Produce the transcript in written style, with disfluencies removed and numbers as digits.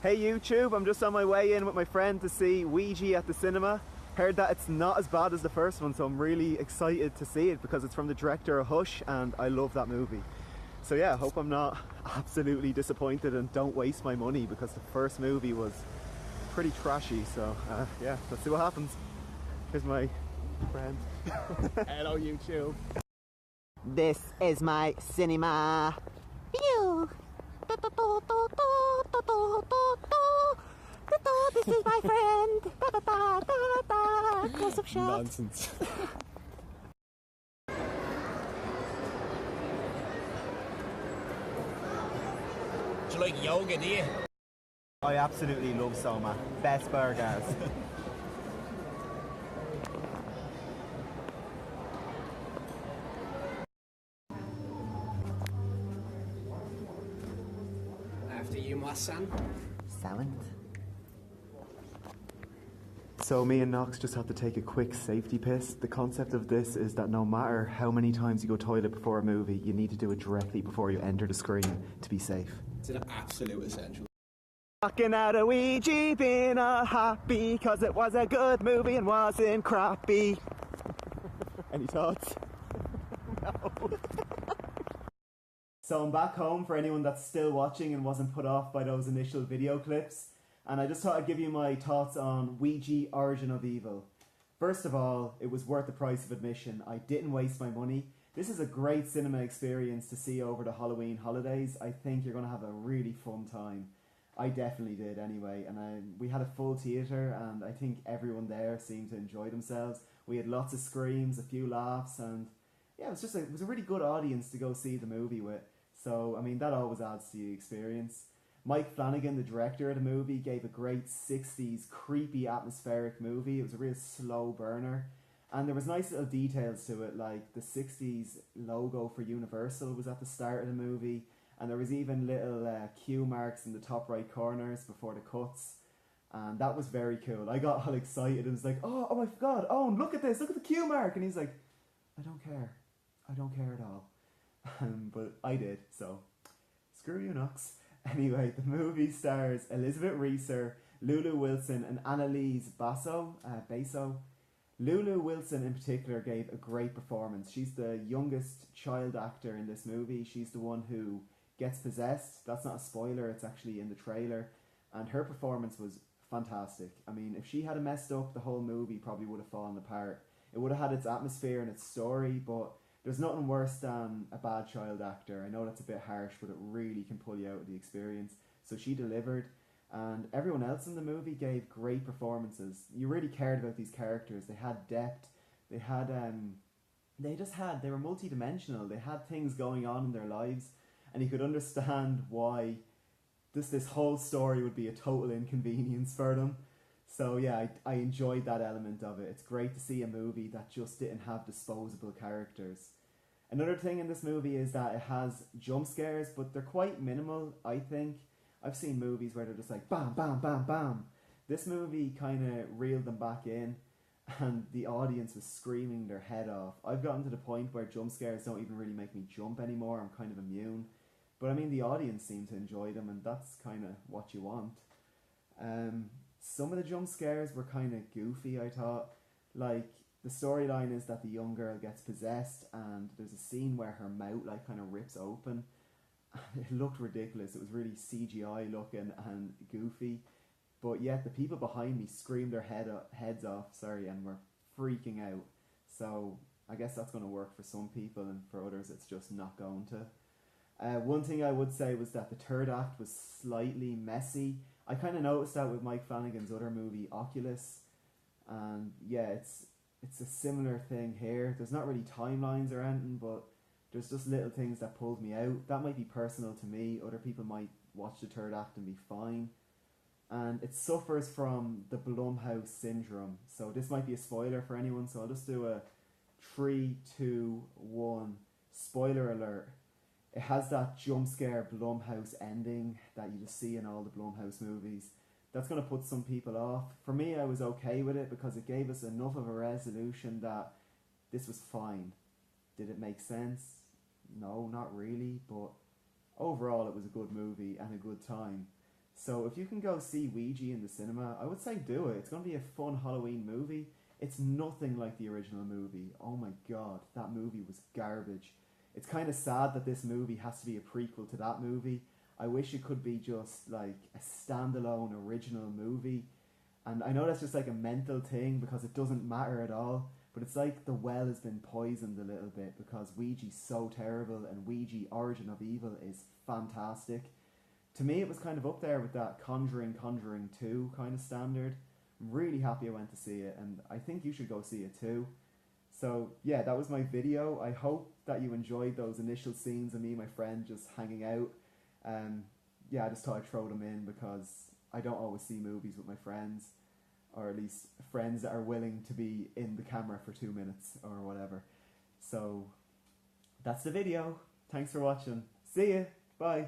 Hey YouTube, I'm just on my way in with my friend to see Ouija at the cinema. Heard that it's not as bad as the first one, so I'm really excited to see it because it's from the director of Hush and I love that movie. So yeah, I hope I'm not absolutely disappointed and don't waste my money because the first movie was pretty trashy. So yeah, let's see what happens. Here's my friend. Hello YouTube. This is my cinema. Pew! This is my friend. Close up shot. Nonsense. Do you like yoga, do you? I absolutely love Soma. Best burgers. After you, my son. Silent. So me and Knox just had to take a quick safety piss. The concept of this is that no matter how many times you go toilet before a movie, you need to do it directly before you enter the screen to be safe. It's an absolute essential. Walking out of Ouija, being all happy, cause it was a good movie and wasn't crappy. Any thoughts? No. So I'm back home for anyone that's still watching and wasn't put off by those initial video clips. And I just thought I'd give you my thoughts on Ouija Origin of Evil. First of all, it was worth the price of admission. I didn't waste my money. This is a great cinema experience to see over the Halloween holidays. I think you're going to have a really fun time. I definitely did anyway. And we had a full theatre and I think everyone there seemed to enjoy themselves. We had lots of screams, a few laughs, and yeah, it was a really good audience to go see the movie with. So, I mean, that always adds to the experience. Mike Flanagan, the director of the movie, gave a great 60s creepy atmospheric movie. It was a real slow burner. And there was nice little details to it, like the 60s logo for Universal was at the start of the movie. And there was even little cue marks in the top right corners before the cuts. And that was very cool. I got all excited. It was like, oh my God, Owen, look at this, look at the cue mark. And he's like, I don't care. I don't care at all. But I did, so screw you, Knox. Anyway, the movie stars Elizabeth Reeser, Lulu Wilson and Annalise Basso. Lulu Wilson in particular gave a great performance. She's the youngest child actor in this movie. She's the one who gets possessed. That's not a spoiler, it's actually in the trailer. And her performance was fantastic. I mean, if she had messed up, the whole movie probably would have fallen apart. It would have had its atmosphere and its story, but there's nothing worse than a bad child actor. I know that's a bit harsh, but it really can pull you out of the experience. So she delivered, and everyone else in the movie gave great performances. You really cared about these characters. They had depth. They were multi-dimensional. They had things going on in their lives, and you could understand why this whole story would be a total inconvenience for them. So yeah, I enjoyed that element of it. It's great to see a movie that just didn't have disposable characters. Another thing in this movie is that it has jump scares, but they're quite minimal, I think. I've seen movies where they're just like bam, bam, bam, bam. This movie kind of reeled them back in and the audience was screaming their head off. I've gotten to the point where jump scares don't even really make me jump anymore. I'm kind of immune. But I mean, the audience seemed to enjoy them and that's kind of what you want. Some of the jump scares were kind of goofy, I thought. Like, the storyline is that the young girl gets possessed and there's a scene where her mouth like kind of rips open. It looked ridiculous. It was really CGI looking and goofy. But yet the people behind me screamed their heads off, and were freaking out. So I guess that's going to work for some people and for others it's just not going to. One thing I would say was that the third act was slightly messy. I kind of noticed that with Mike Flanagan's other movie, Oculus. And yeah, it's a similar thing here. There's not really timelines or anything, but there's just little things that pulled me out. That might be personal to me. Other people might watch the third act and be fine. And it suffers from the Blumhouse syndrome. So this might be a spoiler for anyone, so I'll just do a 3, 2, 1 spoiler alert. It has that jump scare Blumhouse ending that you just see in all the Blumhouse movies. That's going to put some people off. For me, I was okay with it because it gave us enough of a resolution that this was fine. Did it make sense? No, not really, but overall it was a good movie and a good time. So if you can go see Ouija in the cinema, I would say do it. It's going to be a fun Halloween movie. It's nothing like the original movie. Oh my god, that movie was garbage. It's kind of sad that this movie has to be a prequel to that movie. I wish it could be just like a standalone original movie. And I know that's just like a mental thing because it doesn't matter at all. But it's like the well has been poisoned a little bit because Ouija's so terrible and Ouija Origin of Evil is fantastic. To me, it was kind of up there with that Conjuring 2 kind of standard. I'm really happy I went to see it, and I think you should go see it too. So yeah, that was my video. I hope that you enjoyed those initial scenes of me and my friend just hanging out. Yeah, I just thought I'd throw them in because I don't always see movies with my friends, or at least friends that are willing to be in the camera for 2 minutes or whatever. So that's the video. Thanks for watching. See ya. Bye.